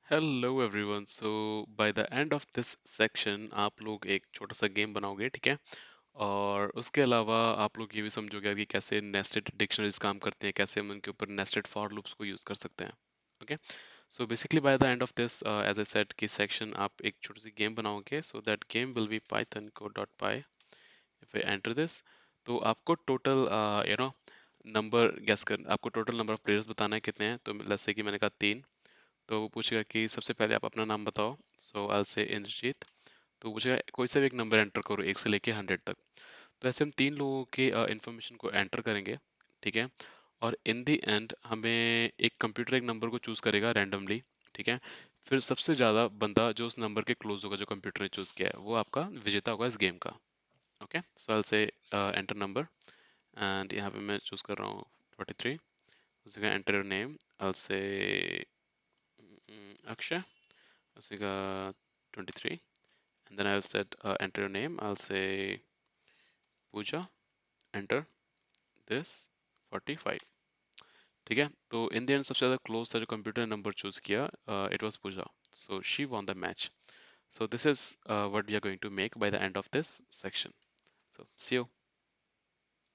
Hello everyone. So bye the end of this section आप लोग एक छोटा सा गेम बनाओगे, ठीक है। और उसके अलावा आप लोग ये भी समझोगे कि कैसे नेस्टेड डिक्शनरीज काम करते हैं, कैसे हम उनके ऊपर नेस्टेड फॉर लूप्स को यूज़ कर सकते हैं। Okay, so basically by the end of this as I said की सेक्शन आप एक छोटी सी गेम बनाओगे। So that game will be Python code dot py. If I enter this, तो आपको total you know number guess कर, आपको टोटल नंबर ऑफ प्लेयर्स बताना है कितने हैं। तो लेट्स से कि मैंने कहा 3, तो वो पूछेगा कि सबसे पहले आप अपना नाम बताओ। सो आई से इंद्रजीत। तो पूछेगा कोई सा भी एक नंबर एंटर करो 1 से लेके 100 तक। तो ऐसे हम 3 लोगों के इंफॉर्मेशन को एंटर करेंगे, ठीक है। और इन द एंड हमें एक कंप्यूटर एक नंबर को चूज करेगा रैंडमली, ठीक है। फिर सबसे ज़्यादा बंदा जो उस नंबर के क्लोज होगा, जो कंप्यूटर ने चूज किया है, वो आपका विजेता होगा इस गेम का। ओके, सो आई से एंटर नंबर, एंड यहाँ पे मैं चूज कर रहा हूँ 43। उसका एंटर योर नेम, आई से Akshay. Asiga 23, and then I'll set enter your name. I'll say Pooja. Enter this 45. ठीक है। तो इन द एंड सबसे ज़्यादा क्लोज था जो कंप्यूटर ने नंबर चूज किया, it was Pooja. So she won the match. So this is what we are going to make by the end of this section. So see you.